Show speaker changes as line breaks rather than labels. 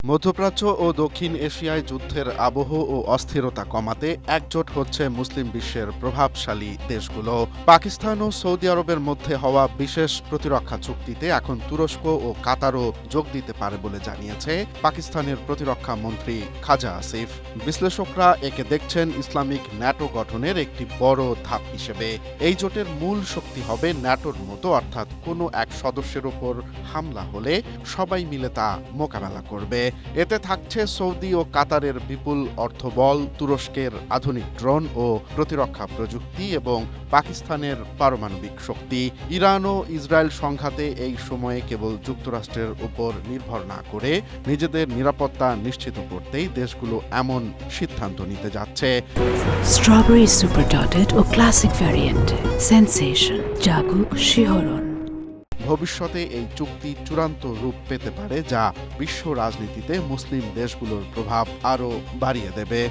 মধ্যপ্রাচ্য ও দক্ষিণ এশিয়ায় যুদ্ধের আবহ ও অস্থিরতা কমাতে একজোট হচ্ছে মুসলিম বিশ্বের প্রভাবশালী দেশগুলো। পাকিস্তান ও সৌদি আরবের মধ্যে হওয়া বিশেষ প্রতিরক্ষা চুক্তিতে এখন তুরস্ক ও কাতারও যোগ দিতে পারে বলে জানিয়েছে পাকিস্তানের প্রতিরক্ষা মন্ত্রী খাজা আসিফ। বিশ্লেষকরা একে দেখছেন ইসলামিক ন্যাটো গঠনের একটি বড় ধাপ হিসেবে। এই জোটের মূল শক্তি হবে ন্যাটোর মতো, অর্থাৎ কোনো এক সদস্যের উপর হামলা হলে সবাই মিলে তা মোকাবেলা করবে। এতে থাকছে সৌদি ও কাতারের বিপুল অর্থবল, তুরস্কের আধুনিক ড্রোন ও প্রতিরক্ষা প্রযুক্তি এবং পাকিস্তানের পারমাণবিক শক্তি। ইরান ও ইসরায়েল সংঘাতে এই সময়ে কেবল যুক্তরাষ্ট্রের উপর নির্ভর না করে নিজেদের নিরাপত্তা নিশ্চিত করতেই দেশগুলো এমন সিদ্ধান্ত নিতে যাচ্ছে।
স্ট্রবেরি সুপার ডটেড ও ক্লাসিক ভ্যারিয়েন্টে সেনসেশন জাগুক শিহরণ।
ভবিষ্যতে এই চুক্তি চূড়ান্ত রূপ পেতে পারে, যা বিশ্ব রাজনীতিতে মুসলিম দেশগুলোর প্রভাব আরও বাড়িয়ে দেবে।